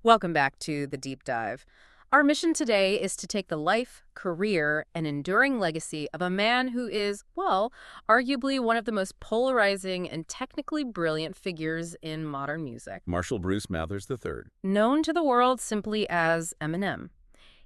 Welcome back to The Deep Dive. Our mission today is to take the life, career, and enduring legacy of a man who is, well, arguably one of the most polarizing and technically brilliant figures in modern music. Marshall Bruce Mathers III. Known to the world simply as Eminem.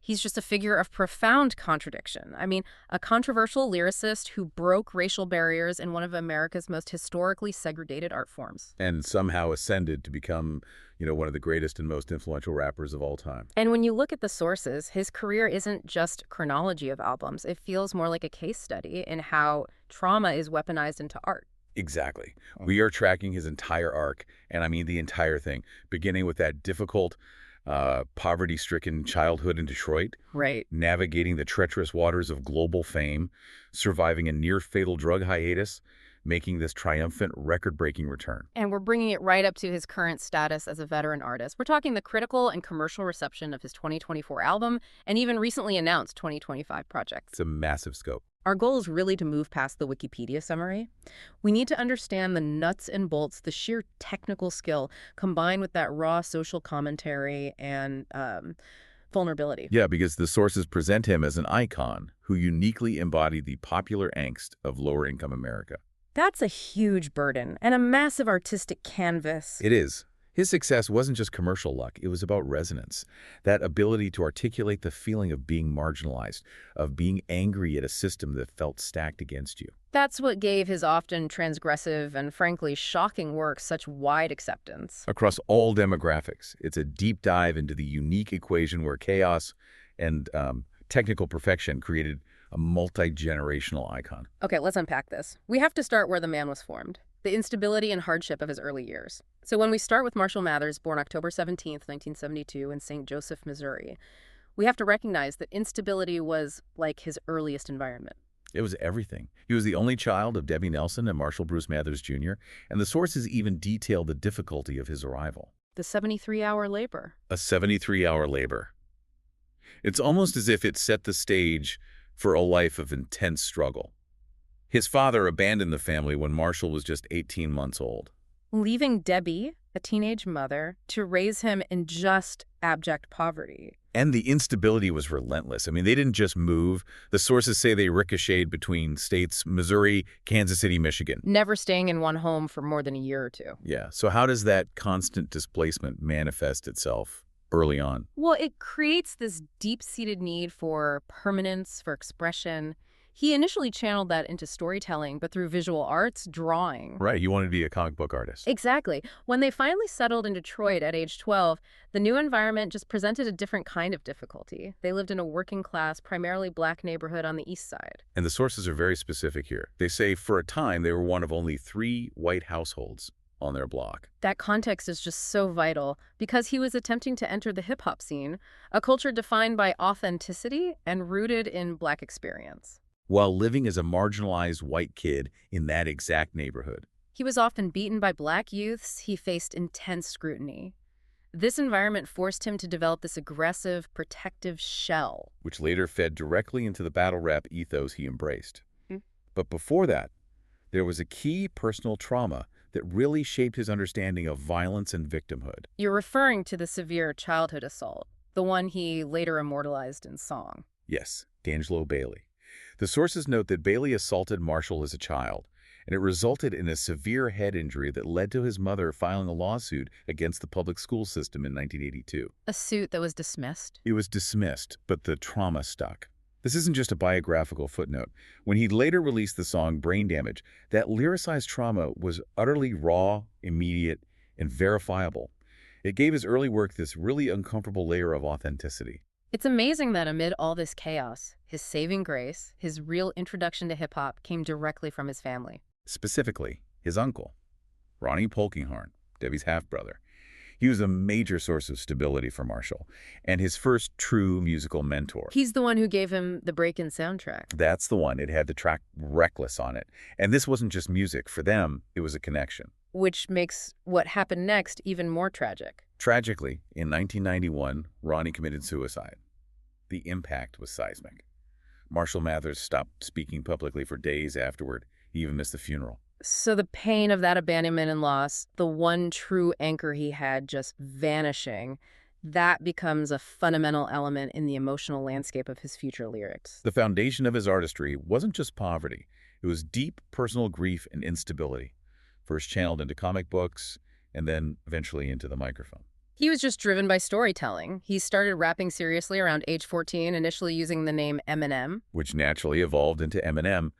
He's just a figure of profound contradiction. I mean, a controversial lyricist who broke racial barriers in one of America's most historically segregated art forms. And somehow ascended to become, one of the greatest and most influential rappers of all time. And when you look at the sources, his career isn't just chronology of albums. It feels more like a case study in how trauma is weaponized into art. Exactly. We are tracking his entire arc, and I mean the entire thing, beginning with that difficult, poverty-stricken childhood in Detroit, Right. navigating the treacherous waters of global fame, surviving a near-fatal drug hiatus, making this triumphant, record-breaking return. And we're bringing it right up to his current status as a veteran artist. We're talking the critical and commercial reception of his 2024 album and even recently announced 2025 projects. It's a massive scope. Our goal is really to move past the Wikipedia summary. We need to understand the nuts and bolts, the sheer technical skill, combined with that raw social commentary and vulnerability. Yeah, because the sources present him as an icon who uniquely embodied the popular angst of lower-income America. That's a huge burden and a massive artistic canvas. It is. His success wasn't just commercial luck, it was about resonance. That ability to articulate the feeling of being marginalized, of being angry at a system that felt stacked against you. That's what gave his often transgressive and frankly shocking work such wide acceptance. Across all demographics, it's a deep dive into the unique equation where chaos and technical perfection created a multi-generational icon. Okay, let's unpack this. We have to start where the man was formed, the instability and hardship of his early years. So when we start with Marshall Mathers, born October 17th, 1972 in St. Joseph, Missouri, we have to recognize that instability was like his earliest environment. It was everything. He was the only child of Debbie Nelson and Marshall Bruce Mathers Jr., and the sources even detail the difficulty of his arrival. The 73-hour labor. A 73-hour labor. It's almost as if it set the stage for a life of intense struggle. His father abandoned the family when Marshall was just 18 months old, Leaving Debbie, a teenage mother, to raise him in just abject poverty. and the instability was relentless. I mean, they didn't just move. The sources say they ricocheted between states, Missouri, Kansas City, Michigan. Never staying in one home for more than a year or two. Yeah, so how does that constant displacement manifest itself early on? Well, it creates this deep-seated need for permanence, for expression. He initially channeled that into storytelling, but through visual arts, drawing. Right, you wanted to be a comic book artist. Exactly. When they finally settled in Detroit at age 12, the new environment just presented a different kind of difficulty. They lived in a working-class, primarily black neighborhood on the east side. And the sources are very specific here. They say for a time they were one of only 3 white households on their block. That context is just so vital because he was attempting to enter the hip-hop scene, a culture defined by authenticity and rooted in black experience. While living as a marginalized white kid in that exact neighborhood. He was often beaten by black youths. He faced intense scrutiny. This environment forced him to develop this aggressive, protective shell. Which later fed directly into the battle rap ethos he embraced. But before that, there was a key personal trauma that really shaped his understanding of violence and victimhood. You're referring to the severe childhood assault, the one he later immortalized in song. Yes, D'Angelo Bailey. The sources note that Bailey assaulted Marshall as a child, and it resulted in a severe head injury that led to his mother filing a lawsuit against the public school system in 1982. A suit that was dismissed. It was dismissed, but the trauma stuck. This isn't just a biographical footnote. When he later released the song Brain Damage, that lyricized trauma was utterly raw, immediate, and verifiable. It gave his early work this really uncomfortable layer of authenticity. It's amazing that amid all this chaos, his saving grace, his real introduction to hip-hop came directly from his family. Specifically, his uncle, Ronnie Polkinghorne, Debbie's half-brother. He was a major source of stability for Marshall, and his first true musical mentor. He's the one who gave him the Breakin' soundtrack. That's the one. It had the track Reckless on it. And this wasn't just music. For them, it was a connection. Which makes what happened next even more tragic. Tragically, in 1991, Ronnie committed suicide. The impact was seismic. Marshall Mathers stopped speaking publicly for days afterward. He even missed the funeral. So the pain of that abandonment and loss, the one true anchor he had just vanishing, That becomes a fundamental element in the emotional landscape of his future lyrics. The foundation of his artistry wasn't just poverty. It was deep personal grief and instability, first channeled into comic books and then eventually into the microphone. He was just driven by storytelling. He started rapping seriously around age 14, initially using the name Eminem. Which naturally evolved into Eminem.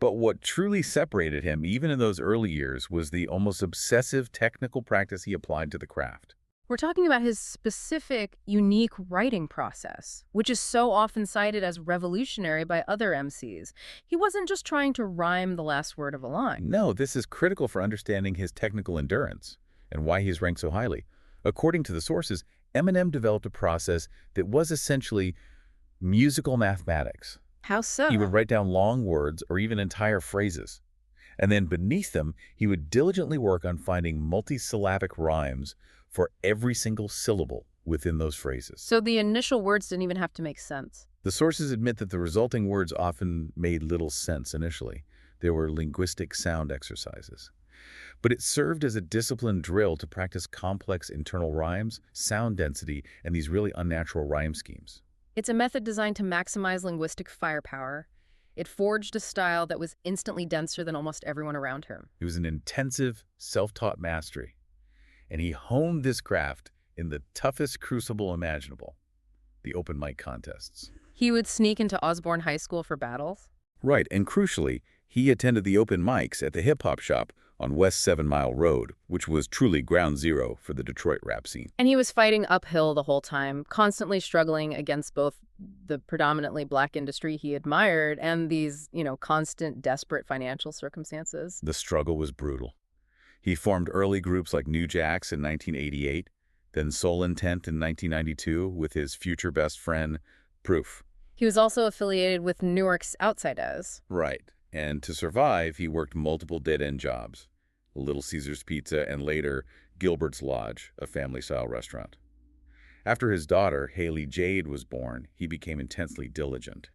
But what truly separated him, even in those early years, was the almost obsessive technical practice he applied to the craft. We're talking about his specific, unique writing process, which is so often cited as revolutionary by other MCs. He wasn't just trying to rhyme the last word of a line. No, this is critical for understanding his technical endurance and why he's ranked so highly. According to the sources, Eminem developed a process that was essentially musical mathematics. How so? He would write down long words or even entire phrases. And then beneath them, he would diligently work on finding multisyllabic rhymes for every single syllable within those phrases. So the initial words didn't even have to make sense. The sources admit that the resulting words often made little sense initially. They were linguistic sound exercises. But it served as a disciplined drill to practice complex internal rhymes, sound density, and these really unnatural rhyme schemes. It's a method designed to maximize linguistic firepower. It forged a style that was instantly denser than almost everyone around him. It was an intensive, self-taught mastery. And he honed this craft in the toughest crucible imaginable, the open mic contests. He would sneak into Osborne High School for battles. Right, and crucially, he attended the open mics at the hip-hop shop on West 7 Mile Road, which was truly ground zero for the Detroit rap scene. And he was fighting uphill the whole time, constantly struggling against both the predominantly black industry he admired and these, constant, desperate financial circumstances. The struggle was brutal. He formed early groups like New Jacks in 1988, then Soul Intent in 1992 with his future best friend, Proof. He was also affiliated with Newark's Outsiders. Right. And to survive, he worked multiple dead-end jobs, Little Caesars Pizza and later Gilbert's Lodge, a family-style restaurant. After his daughter, Haley Jade, was born, he became intensely diligent.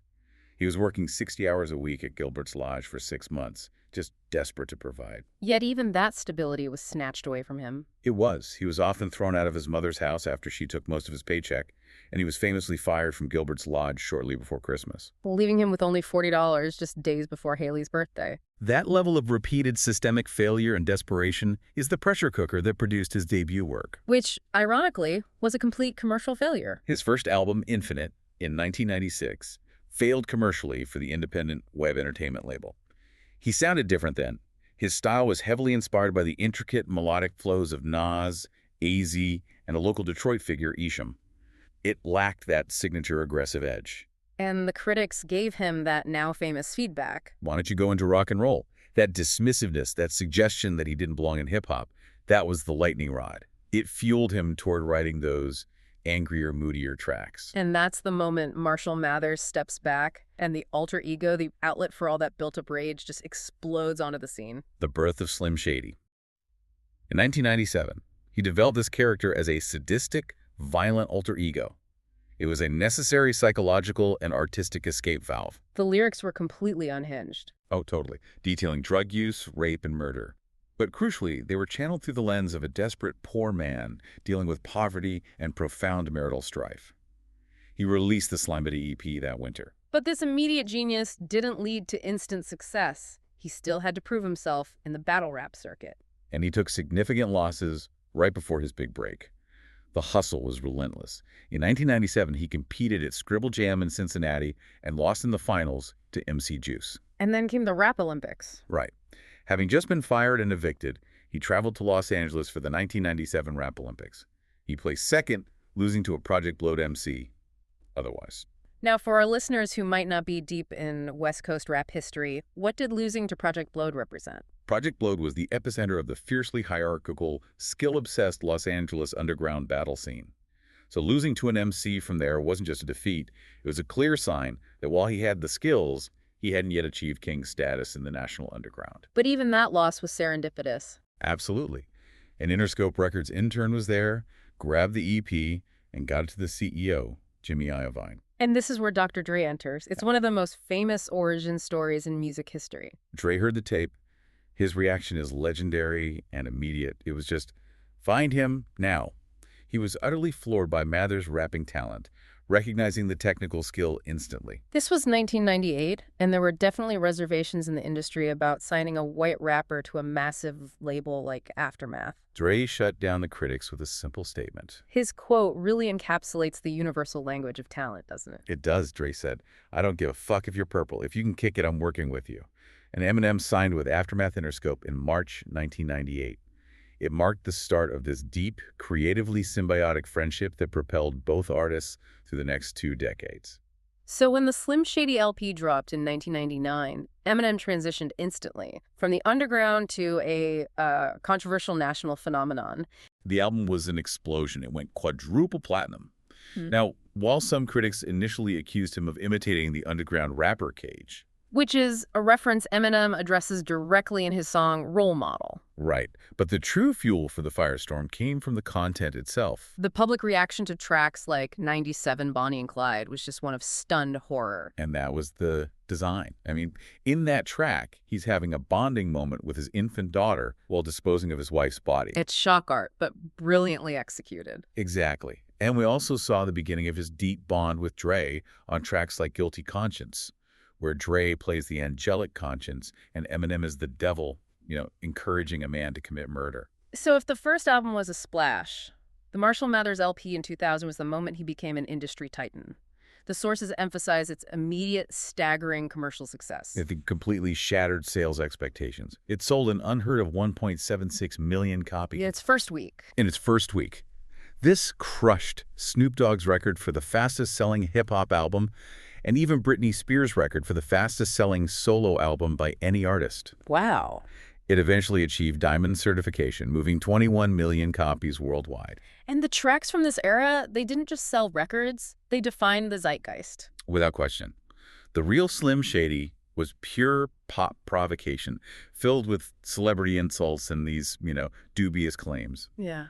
He was working 60 hours a week at Gilbert's Lodge for 6 months, just desperate to provide. Yet even that stability was snatched away from him. It was. He was often thrown out of his mother's house after she took most of his paycheck, and he was famously fired from Gilbert's Lodge shortly before Christmas. Leaving him with only $40 just days before Haley's birthday. That level of repeated systemic failure and desperation is the pressure cooker that produced his debut work. Which, ironically, was a complete commercial failure. His first album, Infinite, in 1996, failed commercially for the independent web entertainment label. He sounded different then. His style was heavily inspired by the intricate melodic flows of Nas, AZ, and a local Detroit figure, Isham. It lacked that signature aggressive edge. And the critics gave him that now famous feedback. Why don't you go into rock and roll? That dismissiveness, that suggestion that he didn't belong in hip-hop, that was the lightning rod. It fueled him toward writing those angrier, moodier tracks. And that's the moment Marshall Mathers steps back and the alter ego, the outlet for all that built-up rage, just explodes onto the scene. The birth of Slim Shady. In 1997, he developed this character as a sadistic, violent alter ego. It was a necessary psychological and artistic escape valve. The lyrics were completely unhinged. Oh, totally. Detailing drug use, rape, and murder. But crucially, they were channeled through the lens of a desperate poor man dealing with poverty and profound marital strife. He released the Slimebody EP that winter. But this immediate genius didn't lead to instant success. He still had to prove himself in the battle rap circuit. And he took significant losses right before his big break. The hustle was relentless. In 1997, he competed at Scribble Jam in Cincinnati and lost in the finals to MC Juice. And then came the Rap Olympics. Right. Having just been fired and evicted, he traveled to Los Angeles for the 1997 Rap Olympics. He placed second, losing to a Project Blowed MC otherwise. Now, for our listeners who might not be deep in West Coast rap history, what did losing to Project Blowed represent? Project Blowed was the epicenter of the fiercely hierarchical, skill-obsessed Los Angeles underground battle scene. So losing to an MC from there wasn't just a defeat, it was a clear sign that while he had the skills, he hadn't yet achieved king status in the national underground. But even that loss was serendipitous. Absolutely. An Interscope Records intern was there, grabbed the EP, and got it to the CEO, Jimmy Iovine. And this is where Dr. Dre enters. It's one of the most famous origin stories in music history. Dre heard the tape. His reaction is legendary and immediate. It was just, find him now. He was utterly floored by Mather's rapping talent, recognizing the technical skill instantly. This was 1998, and there were definitely reservations in the industry about signing a white rapper to a massive label like Aftermath. Dre shut down the critics with a simple statement. His quote really encapsulates the universal language of talent, doesn't it? "It does," Dre said. "I don't give a fuck if you're purple. If you can kick it, I'm working with you." And Eminem signed with Aftermath Interscope in March 1998. It marked the start of this deep, creatively symbiotic friendship that propelled both artists through the next 2 decades. So when the Slim Shady LP dropped in 1999, Eminem transitioned instantly from the underground to a controversial national phenomenon. The album was an explosion. It went quadruple platinum. Hmm. Now, while some critics initially accused him of imitating the underground rapper cage, Which is a reference Eminem addresses directly in his song Role Model. right, but the true fuel for the firestorm came from the content itself. The public reaction to tracks like 97 Bonnie and Clyde was just one of stunned horror. And that was the design. I mean, in that track, he's having a bonding moment with his infant daughter while disposing of his wife's body. It's shock art, but brilliantly executed. Exactly. And we also saw the beginning of his deep bond with Dre on tracks like Guilty Conscience, where Dre plays the angelic conscience and Eminem is the devil, encouraging a man to commit murder. So if the first album was a splash, the Marshall Mathers LP in 2000 was the moment he became an industry titan. The sources emphasize its immediate, staggering commercial success. It completely shattered sales expectations. It sold an unheard of 1.76 million copies In its first week. in its first week. This crushed Snoop Dogg's record for the fastest-selling hip-hop album and even Britney Spears' record for the fastest-selling solo album by any artist. Wow. It eventually achieved diamond certification, moving 21 million copies worldwide. And the tracks from this era, they didn't just sell records, they defined the zeitgeist. Without question. The real Slim Shady was pure pop provocation, filled with celebrity insults and these, dubious claims. Yeah.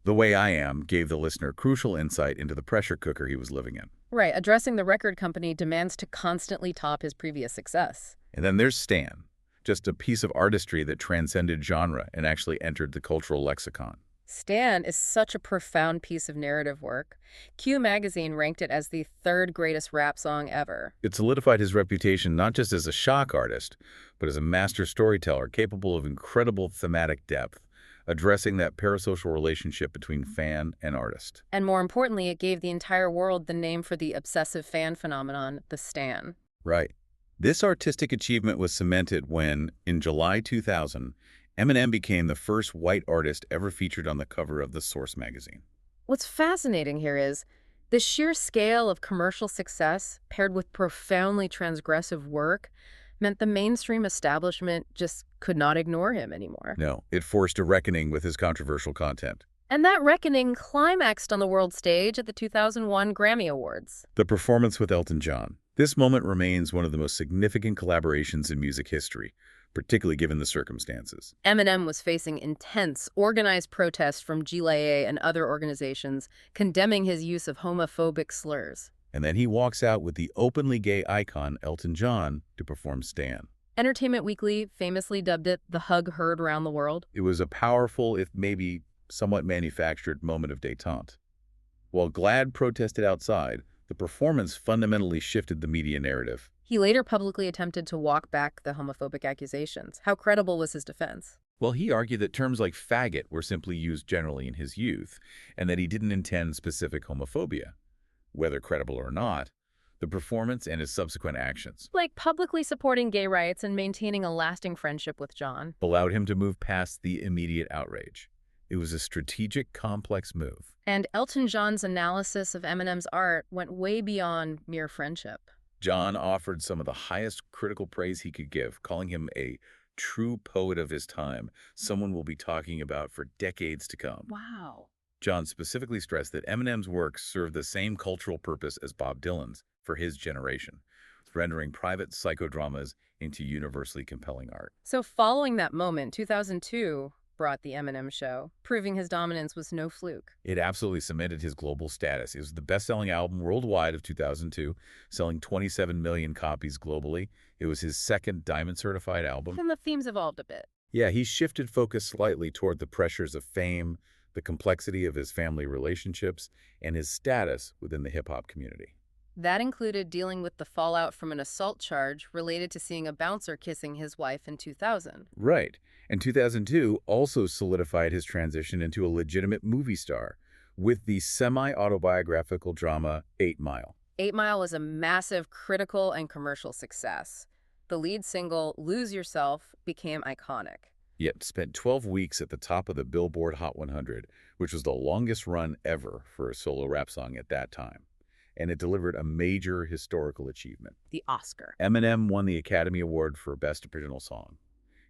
The Way I Am gave the listener crucial insight into the pressure cooker he was living in. Right, addressing the record company demands to constantly top his previous success. And then there's Stan, just a piece of artistry that transcended genre and actually entered the cultural lexicon. Stan is such a profound piece of narrative work. Q magazine ranked it as the third greatest rap song ever. It solidified his reputation not just as a shock artist, but as a master storyteller capable of incredible thematic depth, addressing that parasocial relationship between fan and artist. And more importantly, it gave the entire world the name for the obsessive fan phenomenon, the Stan. Right. This artistic achievement was cemented when, in July 2000, Eminem became the first white artist ever featured on the cover of the Source magazine. What's fascinating here is the sheer scale of commercial success paired with profoundly transgressive work meant the mainstream establishment just could not ignore him anymore. No, it forced a reckoning with his controversial content. And that reckoning climaxed on the world stage at the 2001 Grammy Awards. The performance with Elton John. This moment remains one of the most significant collaborations in music history, particularly given the circumstances. Eminem was facing intense, organized protests from GLA and other organizations condemning his use of homophobic slurs. And then he walks out with the openly gay icon Elton John to perform Stan. Entertainment Weekly famously dubbed it the hug heard around the world. It was a powerful, if maybe somewhat manufactured, moment of détente. While GLAAD protested outside, the performance fundamentally shifted the media narrative. He later publicly attempted to walk back the homophobic accusations. How credible was his defense? Well, he argued that terms like faggot were simply used generally in his youth, and that he didn't intend specific homophobia. Whether credible or not, the performance and his subsequent actions Like publicly supporting gay rights and maintaining a lasting friendship with John. allowed him to move past the immediate outrage. It was a strategic, complex move. And Elton John's analysis of Eminem's art went way beyond mere friendship. John offered some of the highest critical praise he could give, calling him a true poet of his time, someone we'll be talking about for decades to come. Wow. John specifically stressed that Eminem's works served the same cultural purpose as Bob Dylan's for his generation, rendering private psychodramas into universally compelling art. So following that moment, 2002 brought the Eminem Show, proving his dominance was no fluke. It absolutely cemented his global status. It was the best-selling album worldwide of 2002, selling 27 million copies globally. It was his second diamond-certified album. And the themes evolved a bit. Yeah, he shifted focus slightly toward the pressures of fame, the complexity of his family relationships, and his status within the hip-hop community. That included dealing with the fallout from an assault charge related to seeing a bouncer kissing his wife in 2000. Right. And 2002 also solidified his transition into a legitimate movie star with the semi-autobiographical drama 8 Mile. 8 Mile was a massive critical and commercial success. The lead single, Lose Yourself, became iconic. Yet spent 12 weeks at the top of the Billboard Hot 100, which was the longest run ever for a solo rap song at that time. And it delivered a major historical achievement. The Oscar. Eminem won the Academy Award for Best Original Song.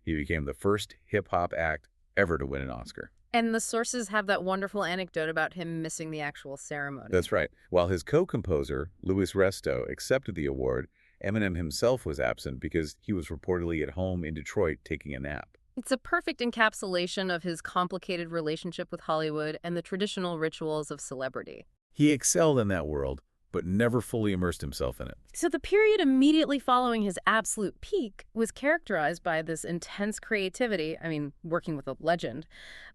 He became the first hip-hop act ever to win an Oscar. And the sources have that wonderful anecdote about him missing the actual ceremony. That's right. While his co-composer, Louis Resto, accepted the award, Eminem himself was absent because he was reportedly at home in Detroit taking a nap. It's a perfect encapsulation of his complicated relationship with Hollywood and the traditional rituals of celebrity. He excelled in that world, but never fully immersed himself in it. So the period immediately following his absolute peak was characterized by this intense creativity, working with a legend,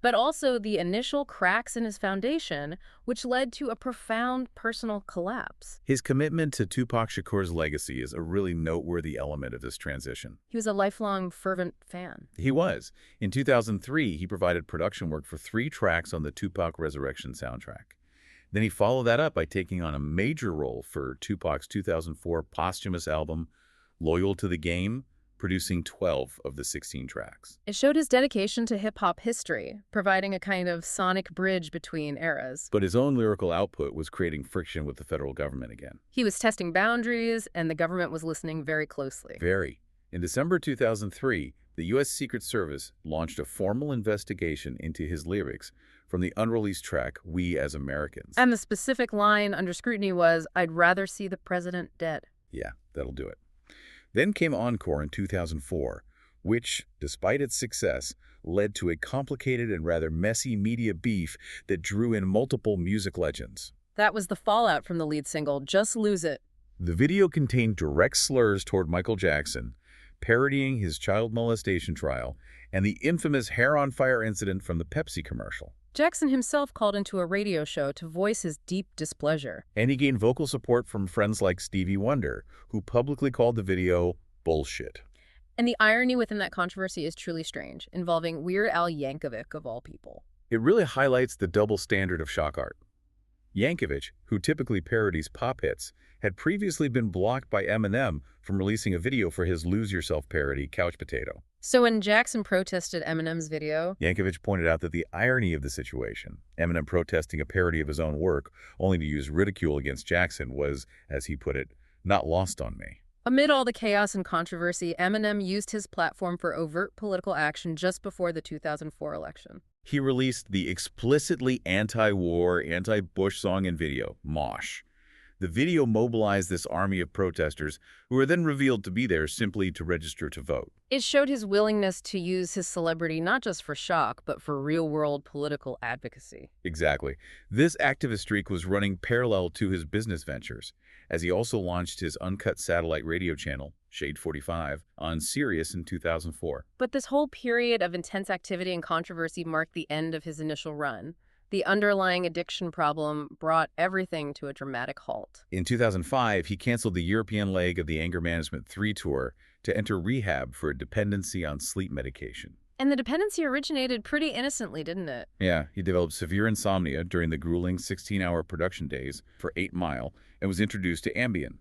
but also the initial cracks in his foundation, which led to a profound personal collapse. His commitment to Tupac Shakur's legacy is a really noteworthy element of this transition. He was a lifelong, fervent fan. He was. In 2003, he provided production work for 3 tracks on the Tupac Resurrection soundtrack. Then he followed that up by taking on a major role for Tupac's 2004 posthumous album, Loyal to the Game, producing 12 of the 16 tracks. It showed his dedication to hip-hop history, providing a kind of sonic bridge between eras. But his own lyrical output was creating friction with the federal government again. He was testing boundaries, and the government was listening very closely. Very. In December 2003, the U.S. Secret Service launched a formal investigation into his lyrics from the unreleased track, We as Americans. And the specific line under scrutiny was, I'd rather see the president dead. Yeah, that'll do it. Then came Encore in 2004, which, despite its success, led to a complicated and rather messy media beef that drew in multiple music legends. That was the fallout from the lead single, Just Lose It. The video contained direct slurs toward Michael Jackson, parodying his child molestation trial, and the infamous hair on fire incident from the Pepsi commercial. Jackson himself called into a radio show to voice his deep displeasure. And he gained vocal support from friends like Stevie Wonder, who publicly called the video bullshit. And the irony within that controversy is truly strange, involving Weird Al Yankovic of all people. It really highlights the double standard of shock art. Yankovic, who typically parodies pop hits, had previously been blocked by Eminem from releasing a video for his Lose Yourself parody, Couch Potato. So when Jackson protested Eminem's video, Yankovic pointed out that the irony of the situation, Eminem protesting a parody of his own work only to use ridicule against Jackson, was, as he put it, not lost on me. Amid all the chaos and controversy, Eminem used his platform for overt political action just before the 2004 election. He released the explicitly anti-war, anti-Bush song and video, Mosh. The video mobilized this army of protesters who were then revealed to be there simply to register to vote. It showed his willingness to use his celebrity not just for shock, but for real-world political advocacy. Exactly. This activist streak was running parallel to his business ventures, as he also launched his uncut satellite radio channel, Shade 45, on Sirius in 2004. But this whole period of intense activity and controversy marked the end of his initial run. The underlying addiction problem brought everything to a dramatic halt. In 2005, he canceled the European leg of the Anger Management 3 tour to enter rehab for a dependency on sleep medication. And the dependency originated pretty innocently, didn't it? Yeah, he developed severe insomnia during the grueling 16-hour production days for 8 Mile and was introduced to Ambien.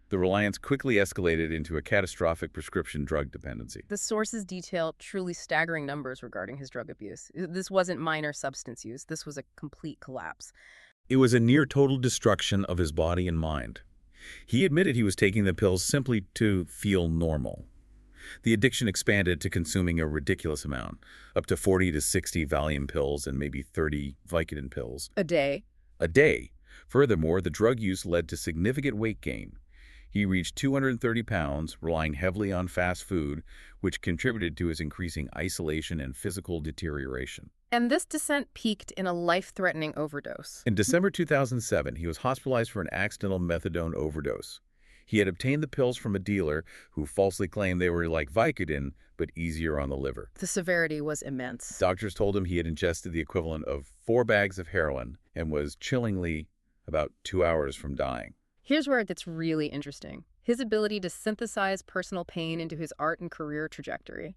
The reliance quickly escalated into a catastrophic prescription drug dependency. The sources detail truly staggering numbers regarding his drug abuse. This wasn't minor substance use. This was a complete collapse. It was a near total destruction of his body and mind. He admitted he was taking the pills simply to feel normal. The addiction expanded to consuming a ridiculous amount, up to 40 to 60 Valium pills and maybe 30 Vicodin pills. A day. A day. Furthermore, the drug use led to significant weight gain. He reached 230 pounds, relying heavily on fast food, which contributed to his increasing isolation and physical deterioration. And this descent peaked in a life-threatening overdose. In December 2007, he was hospitalized for an accidental methadone overdose. He had obtained the pills from a dealer who falsely claimed they were like Vicodin, but easier on the liver. The severity was immense. Doctors told him he had ingested the equivalent of 4 bags of heroin and was chillingly about 2 hours from dying. Here's where it gets really interesting. His ability to synthesize personal pain into his art and career trajectory.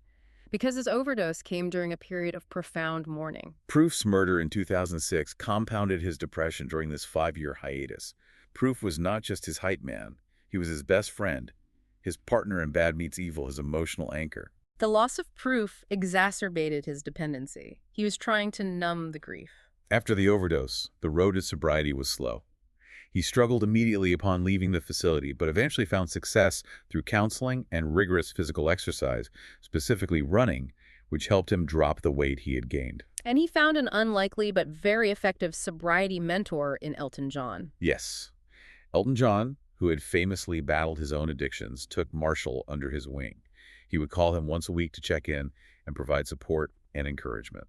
Because his overdose came during a period of profound mourning. Proof's murder in 2006 compounded his depression during this 5-year hiatus. Proof was not just his hype man. He was his best friend, his partner in Bad Meets Evil, his emotional anchor. The loss of Proof exacerbated his dependency. He was trying to numb the grief. After the overdose, the road to sobriety was slow. He struggled immediately upon leaving the facility, but eventually found success through counseling and rigorous physical exercise, specifically running, which helped him drop the weight he had gained. And he found an unlikely but very effective sobriety mentor in Elton John. Yes. Elton John, who had famously battled his own addictions, took Marshall under his wing. He would call him once a week to check in and provide support and encouragement.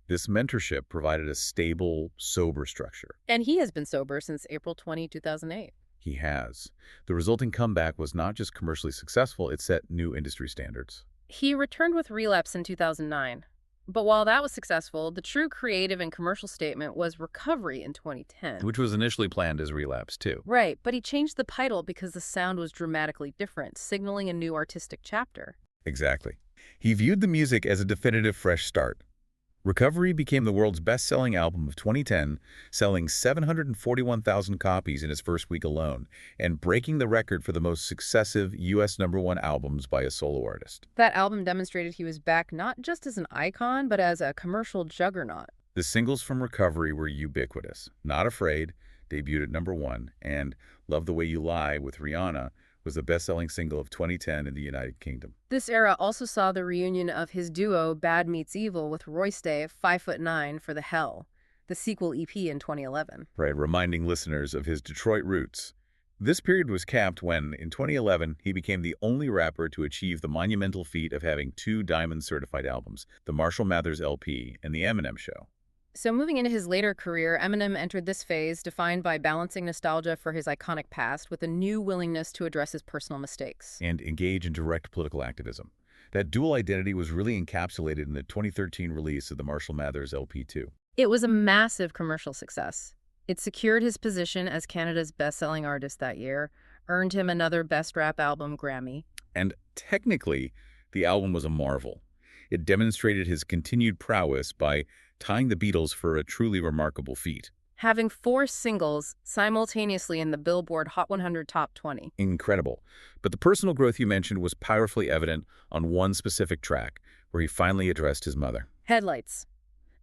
This mentorship provided a stable, sober structure. And he has been sober since April 20, 2008. He has. The resulting comeback was not just commercially successful, it set new industry standards. He returned with Relapse in 2009. But while that was successful, the true creative and commercial statement was Recovery in 2010. Which was initially planned as Relapse, too. Right, but he changed the title because the sound was dramatically different, signaling a new artistic chapter. Exactly. He viewed the music as a definitive fresh start. Recovery became the world's best-selling album of 2010, selling 741,000 copies in its first week alone, and breaking the record for the most successive U.S. #1 albums by a solo artist. That album demonstrated he was back not just as an icon, but as a commercial juggernaut. The singles from Recovery were ubiquitous. Not Afraid debuted at #1, and Love the Way You Lie with Rihanna was the best-selling single of 2010 in the United Kingdom. This era also saw the reunion of his duo Bad Meets Evil with Royce Day, 5'9" for the Hell, the sequel EP in 2011. Right, reminding listeners of his Detroit roots. This period was capped when, in 2011, he became the only rapper to achieve the monumental feat of having 2 Diamond-certified albums, the Marshall Mathers LP and the Eminem Show. So moving into his later career, Eminem entered this phase defined by balancing nostalgia for his iconic past with a new willingness to address his personal mistakes. And engage in direct political activism. That dual identity was really encapsulated in the 2013 release of the Marshall Mathers LP2. It was a massive commercial success. It secured his position as Canada's best-selling artist that year, earned him another Best Rap Album Grammy. And technically, the album was a marvel. It demonstrated his continued prowess by tying the Beatles for a truly remarkable feat. Having 4 singles simultaneously in the Billboard Hot 100 Top 20. Incredible. But the personal growth you mentioned was powerfully evident on one specific track, where he finally addressed his mother. Headlights.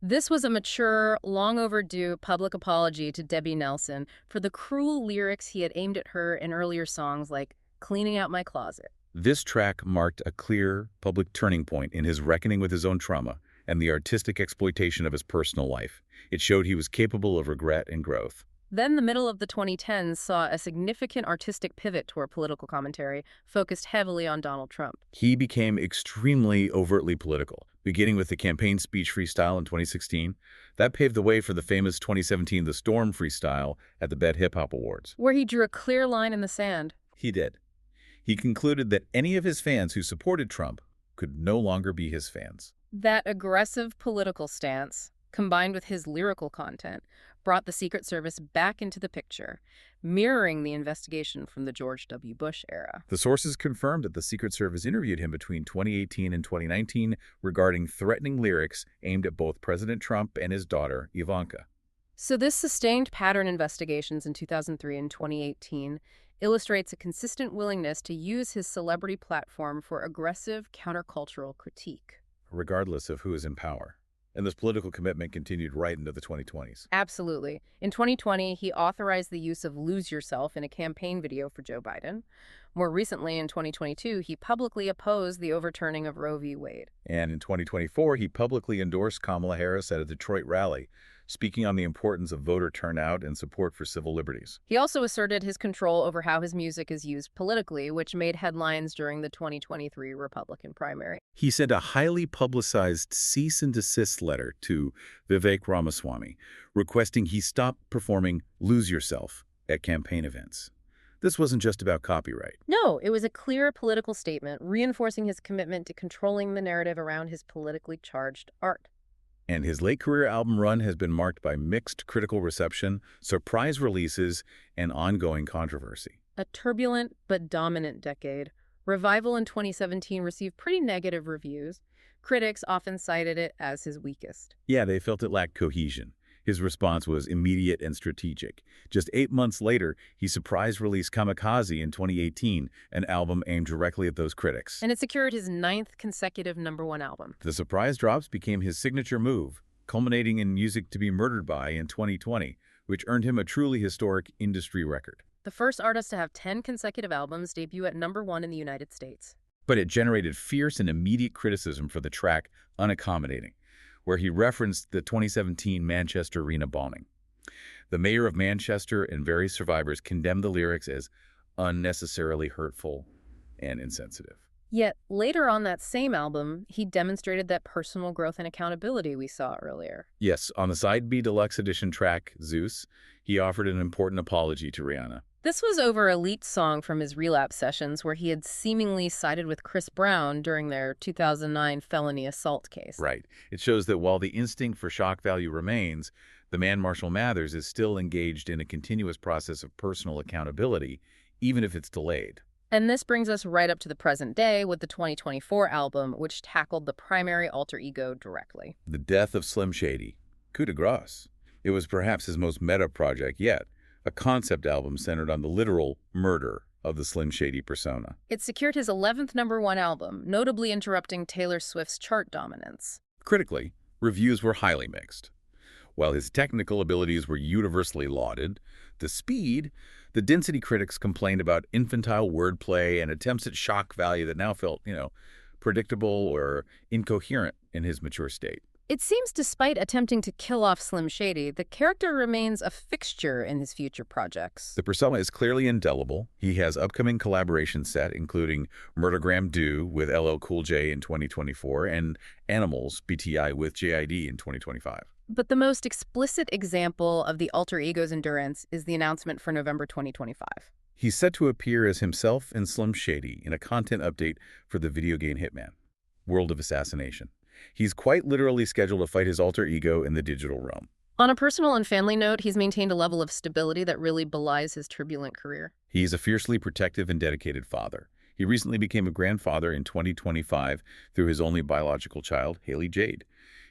This was a mature, long overdue public apology to Debbie Nelson for the cruel lyrics he had aimed at her in earlier songs like Cleaning Out My Closet. This track marked a clear public turning point in his reckoning with his own trauma and the artistic exploitation of his personal life. It showed he was capable of regret and growth. Then the middle of the 2010s saw a significant artistic pivot toward political commentary, focused heavily on Donald Trump. He became extremely overtly political, beginning with the campaign speech freestyle in 2016. That paved the way for the famous 2017 The Storm freestyle at the BET Hip Hop Awards. Where he drew a clear line in the sand. He did. He concluded that any of his fans who supported Trump could no longer be his fans. That aggressive political stance, combined with his lyrical content, brought the Secret Service back into the picture, mirroring the investigation from the George W. Bush era. The sources confirmed that the Secret Service interviewed him between 2018 and 2019 regarding threatening lyrics aimed at both President Trump and his daughter, Ivanka. So this sustained pattern investigations in 2003 and 2018 illustrates a consistent willingness to use his celebrity platform for aggressive countercultural critique. Regardless of who is in power. And this political commitment continued right into the 2020s. Absolutely. In 2020, he authorized the use of Lose Yourself in a campaign video for Joe Biden. More recently, in 2022, he publicly opposed the overturning of Roe v. Wade. And in 2024, he publicly endorsed Kamala Harris at a Detroit rally, speaking on the importance of voter turnout and support for civil liberties. He also asserted his control over how his music is used politically, which made headlines during the 2023 Republican primary. He sent a highly publicized cease and desist letter to Vivek Ramaswamy, requesting he stop performing Lose Yourself at campaign events. This wasn't just about copyright. No, it was a clear political statement reinforcing his commitment to controlling the narrative around his politically charged art. And his late career album run has been marked by mixed critical reception, surprise releases, and ongoing controversy. A turbulent but dominant decade. Revival in 2017 received pretty negative reviews. Critics often cited it as his weakest. Yeah, they felt it lacked cohesion. His response was immediate and strategic. Just 8 months later, he surprise released Kamikaze in 2018, an album aimed directly at those critics. And it secured his 9th consecutive #1 album. The surprise drops became his signature move, culminating in Music to Be Murdered By in 2020, which earned him a truly historic industry record. The first artist to have 10 consecutive albums debut at #1 in the United States. But it generated fierce and immediate criticism for the track Unaccommodating, where he referenced the 2017 Manchester Arena bombing. The mayor of Manchester and various survivors condemned the lyrics as unnecessarily hurtful and insensitive. Yet, later on that same album, he demonstrated that personal growth and accountability we saw earlier. Yes, on the Side B Deluxe Edition track, Zeus, he offered an important apology to Rihanna. This was over a leaked song from his relapse sessions where he had seemingly sided with Chris Brown during their 2009 felony assault case. Right. It shows that while the instinct for shock value remains, the man Marshall Mathers is still engaged in a continuous process of personal accountability, even if it's delayed. And this brings us right up to the present day with the 2024 album, which tackled the primary alter ego directly. The Death of Slim Shady, Coup de Grâce. It was perhaps his most meta project yet, a concept album centered on the literal murder of the Slim Shady persona. It secured his 11th #1 album, notably interrupting Taylor Swift's chart dominance. Critically, reviews were highly mixed. While his technical abilities were universally lauded, the density critics complained about infantile wordplay and attempts at shock value that now felt, predictable or incoherent in his mature state. It seems despite attempting to kill off Slim Shady, the character remains a fixture in his future projects. The persona is clearly indelible. He has upcoming collaborations set, including Murdergram Do with LL Cool J in 2024 and Animals, BTI with JID in 2025. But the most explicit example of the alter ego's endurance is the announcement for November 2025. He's set to appear as himself and Slim Shady in a content update for the video game Hitman, World of Assassination. He's quite literally scheduled to fight his alter ego in the digital realm. On a personal and family note, he's maintained a level of stability that really belies his turbulent career. He's a fiercely protective and dedicated father. He recently became a grandfather in 2025 through his only biological child, Haley Jade.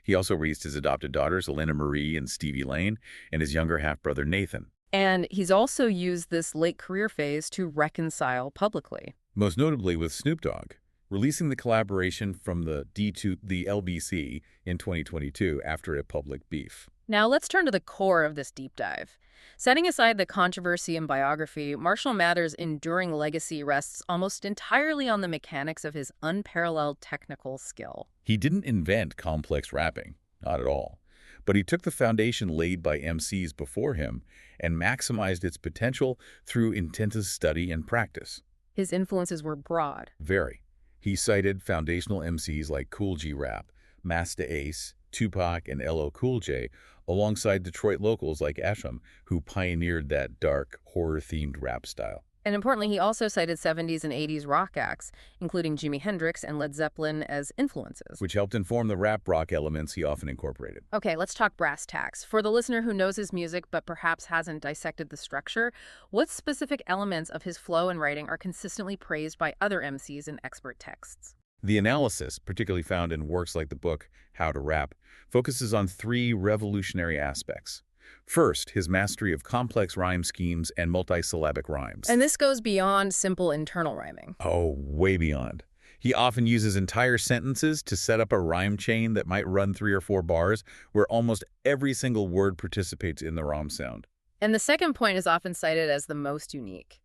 He also raised his adopted daughters, Elena Marie and Stevie Lane, and his younger half-brother, Nathan. And he's also used this late career phase to reconcile publicly. Most notably with Snoop Dogg, releasing the collaboration from the D to the LBC in 2022 after a public beef. Now let's turn to the core of this deep dive. Setting aside the controversy and biography, Marshall Mathers' enduring legacy rests almost entirely on the mechanics of his unparalleled technical skill. He didn't invent complex rapping, not at all. But he took the foundation laid by MCs before him and maximized its potential through intensive study and practice. His influences were broad. Very. He cited foundational MCs like Cool G Rap, Masta Ace, Tupac, and LL Cool J, alongside Detroit locals like Esham, who pioneered that dark, horror-themed rap style. And importantly, he also cited 70s and 80s rock acts, including Jimi Hendrix and Led Zeppelin, as influences. Which helped inform the rap rock elements he often incorporated. Okay, let's talk brass tacks. For the listener who knows his music but perhaps hasn't dissected the structure, what specific elements of his flow and writing are consistently praised by other MCs in expert texts? The analysis, particularly found in works like the book How to Rap, focuses on 3 revolutionary aspects. First, his mastery of complex rhyme schemes and multisyllabic rhymes. And this goes beyond simple internal rhyming. Oh, way beyond. He often uses entire sentences to set up a rhyme chain that might run 3 or 4 bars, where almost every single word participates in the rhyme sound. And the second point is often cited as the most unique.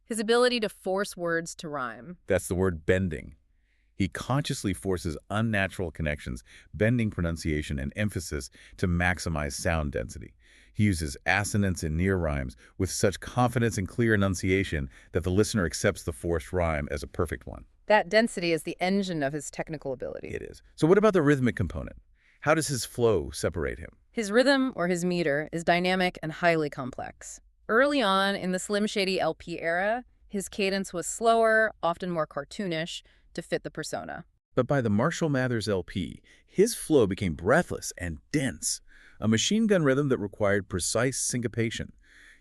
His ability to force words to rhyme. That's the word bending. He consciously forces unnatural connections, bending pronunciation and emphasis to maximize sound density. He uses assonance and near rhymes with such confidence and clear enunciation that the listener accepts the forced rhyme as a perfect one. That density is the engine of his technical ability. It is. So what about the rhythmic component? How does his flow separate him? His rhythm, or his meter, is dynamic and highly complex. Early on in the Slim Shady LP era, his cadence was slower, often more cartoonish, to fit the persona. But by the Marshall Mathers LP, his flow became breathless and dense, a machine gun rhythm that required precise syncopation,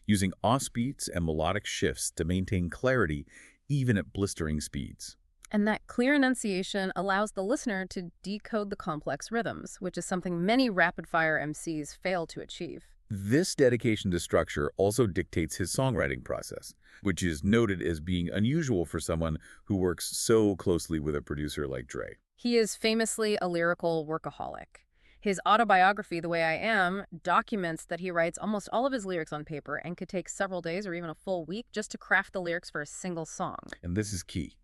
using offbeats and melodic shifts to maintain clarity even at blistering speeds. And that clear enunciation allows the listener to decode the complex rhythms, which is something many rapid-fire MCs fail to achieve. This dedication to structure also dictates his songwriting process, which is noted as being unusual for someone who works so closely with a producer like Dre. He is famously a lyrical workaholic. His autobiography, The Way I Am, documents that he writes almost all of his lyrics on paper and could take several days or even a full week just to craft the lyrics for a single song. And this is key.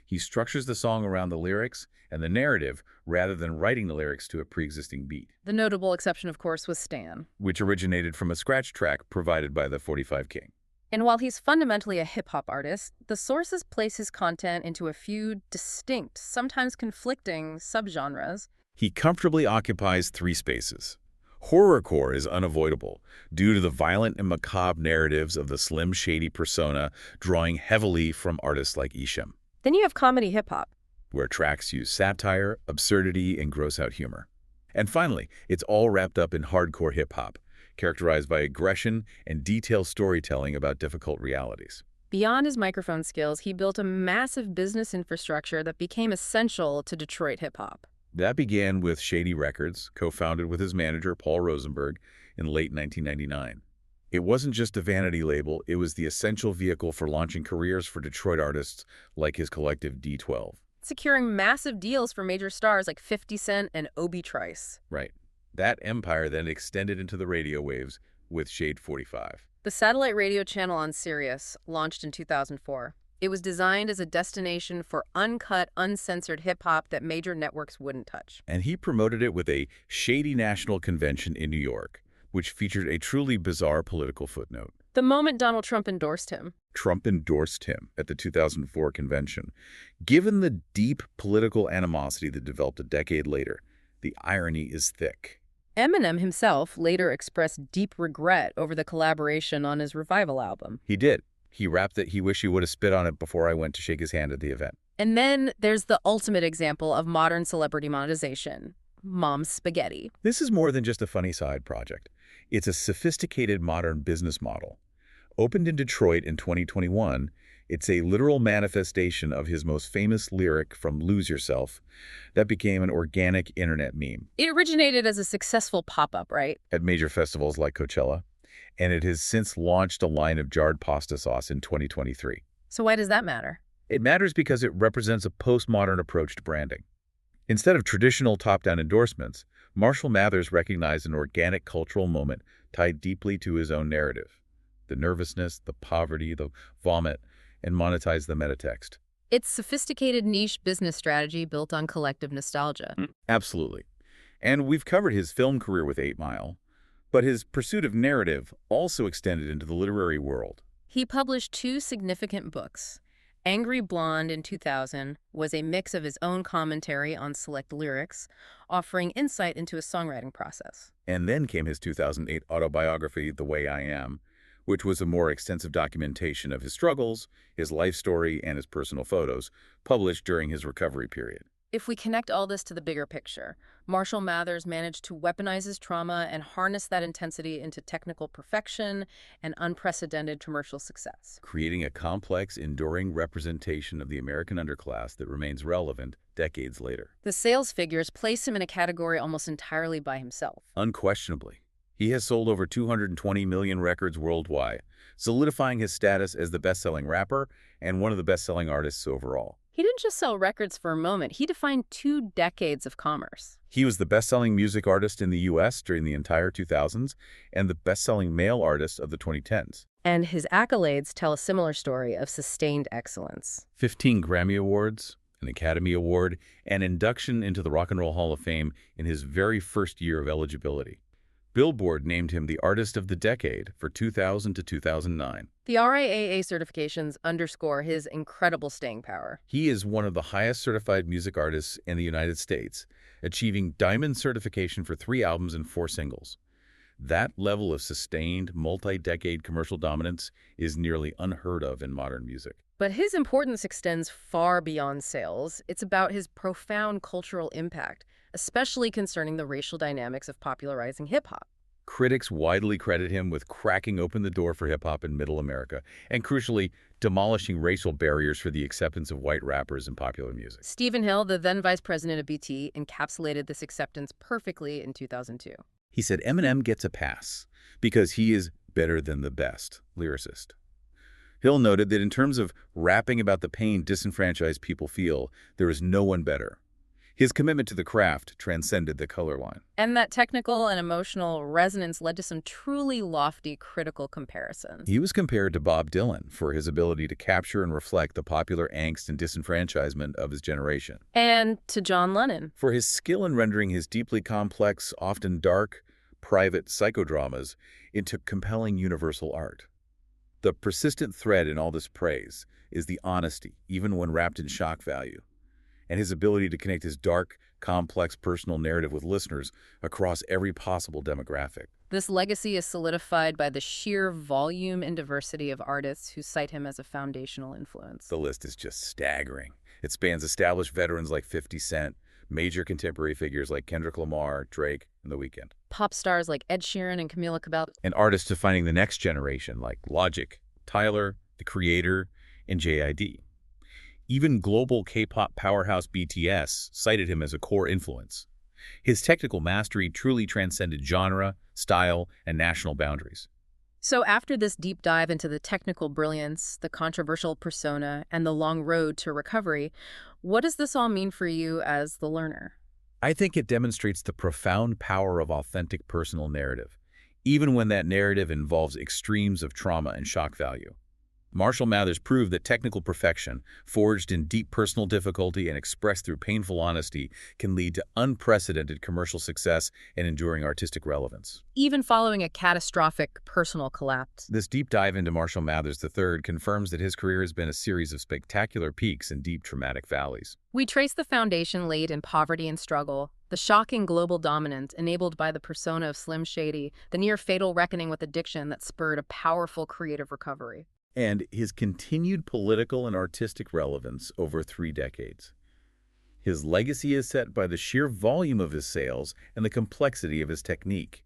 He structures the song around the lyrics and the narrative rather than writing the lyrics to a pre-existing beat. The notable exception, of course, was Stan, which originated from a scratch track provided by the 45 King. And while he's fundamentally a hip-hop artist, the sources place his content into a few distinct, sometimes conflicting subgenres. He comfortably occupies three spaces. Horrorcore is unavoidable due to the violent and macabre narratives of the Slim Shady persona, drawing heavily from artists like Isham. Then you have comedy hip-hop, where tracks use satire, absurdity, and gross-out humor. And finally, it's all wrapped up in hardcore hip-hop, characterized by aggression and detailed storytelling about difficult realities. Beyond his microphone skills, he built a massive business infrastructure that became essential to Detroit hip-hop. That began with Shady Records, co-founded with his manager, Paul Rosenberg, in late 1999. It wasn't just a vanity label, it was the essential vehicle for launching careers for Detroit artists like his collective D12. Securing massive deals for major stars like 50 Cent and Obi Trice. Right. That empire then extended into the radio waves with Shade 45. The satellite radio channel on Sirius launched in 2004. It was designed as a destination for uncut, uncensored hip-hop that major networks wouldn't touch. And he promoted it with a Shady National Convention in New York, which featured a truly bizarre political footnote. The moment Donald Trump endorsed him. Trump endorsed him at the 2004 convention. Given the deep political animosity that developed a decade later, the irony is thick. Eminem himself later expressed deep regret over the collaboration on his Revival album. He did. He rapped that he wished he would have spit on it before I went to shake his hand at the event. And then there's the ultimate example of modern celebrity monetization, Mom's Spaghetti. This is more than just a funny side project. It's a sophisticated modern business model. Opened in Detroit in 2021, it's a literal manifestation of his most famous lyric from Lose Yourself that became an organic internet meme. It originated as a successful pop-up, right? At major festivals like Coachella, and it has since launched a line of jarred pasta sauce in 2023. So why does that matter? It matters because it represents a postmodern approach to branding. Instead of traditional top-down endorsements, Marshall Mathers recognized an organic cultural moment tied deeply to his own narrative. The nervousness, the poverty, the vomit, and monetized the metatext. It's sophisticated niche business strategy built on collective nostalgia. Absolutely. And we've covered his film career with 8 Mile, but his pursuit of narrative also extended into the literary world. He published 2 significant books. Angry Blonde in 2000 was a mix of his own commentary on select lyrics, offering insight into his songwriting process. And then came his 2008 autobiography, The Way I Am, which was a more extensive documentation of his struggles, his life story, and his personal photos, published during his recovery period. If we connect all this to the bigger picture, Marshall Mathers managed to weaponize his trauma and harness that intensity into technical perfection and unprecedented commercial success, creating a complex, enduring representation of the American underclass that remains relevant decades later. The sales figures place him in a category almost entirely by himself. Unquestionably. He has sold over 220 million records worldwide, solidifying his status as the best-selling rapper and one of the best-selling artists overall. He didn't just sell records for a moment, he defined 2 decades of commerce. He was the best-selling music artist in the U.S. during the entire 2000s and the best-selling male artist of the 2010s. And his accolades tell a similar story of sustained excellence. 15 Grammy Awards, an Academy Award, and induction into the Rock and Roll Hall of Fame in his very first year of eligibility. Billboard named him the Artist of the Decade for 2000 to 2009. The RIAA certifications underscore his incredible staying power. He is one of the highest certified music artists in the United States, achieving Diamond certification for 3 albums and 4 singles. That level of sustained, multi-decade commercial dominance is nearly unheard of in modern music. But his importance extends far beyond sales. It's about his profound cultural impact, especially concerning the racial dynamics of popularizing hip-hop. Critics widely credit him with cracking open the door for hip-hop in Middle America, and crucially, demolishing racial barriers for the acceptance of white rappers in popular music. Stephen Hill, the then vice president of BT, encapsulated this acceptance perfectly in 2002. He said Eminem gets a pass because he is better than the best lyricist. Hill noted that in terms of rapping about the pain disenfranchised people feel, there is no one better. His commitment to the craft transcended the color line. And that technical and emotional resonance led to some truly lofty critical comparisons. He was compared to Bob Dylan for his ability to capture and reflect the popular angst and disenfranchisement of his generation. And to John Lennon. For his skill in rendering his deeply complex, often dark, private psychodramas into compelling universal art. The persistent thread in all this praise is the honesty, even when wrapped in shock value, and his ability to connect his dark, complex personal narrative with listeners across every possible demographic. This legacy is solidified by the sheer volume and diversity of artists who cite him as a foundational influence. The list is just staggering. It spans established veterans like 50 Cent, major contemporary figures like Kendrick Lamar, Drake, and The Weeknd, Pop stars like Ed Sheeran and Camila Cabello. and artists defining the next generation like Logic, Tyler, The Creator, and JID. Even global K-pop powerhouse BTS cited him as a core influence. His technical mastery truly transcended genre, style, and national boundaries. So after this deep dive into the technical brilliance, the controversial persona, and the long road to recovery, what does this all mean for you as the learner? I think it demonstrates the profound power of authentic personal narrative, even when that narrative involves extremes of trauma and shock value. Marshall Mathers proved that technical perfection, forged in deep personal difficulty and expressed through painful honesty, can lead to unprecedented commercial success and enduring artistic relevance. Even following a catastrophic personal collapse. This deep dive into Marshall Mathers III confirms that his career has been a series of spectacular peaks and deep traumatic valleys. We trace the foundation laid in poverty and struggle, the shocking global dominance enabled by the persona of Slim Shady, the near-fatal reckoning with addiction that spurred a powerful creative recovery. And his continued political and artistic relevance over 3 decades. His legacy is set by the sheer volume of his sales and the complexity of his technique.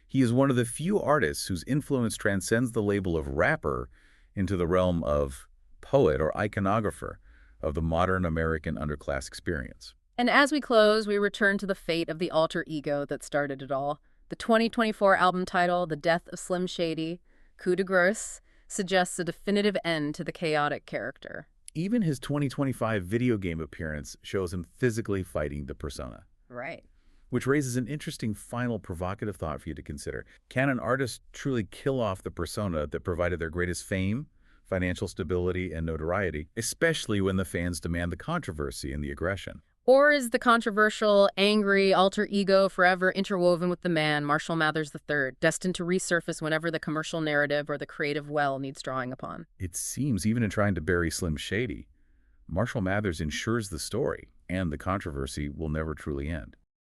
He is one of the few artists whose influence transcends the label of rapper into the realm of poet or iconographer of the modern American underclass experience. And as we close, we return to the fate of the alter ego that started it all. The 2024 album title, The Death of Slim Shady, Coup de Grâce, suggests a definitive end to the chaotic character. Even his 2025 video game appearance shows him physically fighting the persona. Right. Which raises an interesting final provocative thought for you to consider. Can an artist truly kill off the persona that provided their greatest fame, financial stability, and notoriety, especially when the fans demand the controversy and the aggression? Or is the controversial, angry alter ego forever interwoven with the man, Marshall Mathers III, destined to resurface whenever the commercial narrative or the creative well needs drawing upon? It seems even in trying to bury Slim Shady, Marshall Mathers ensures the story and the controversy will never truly end.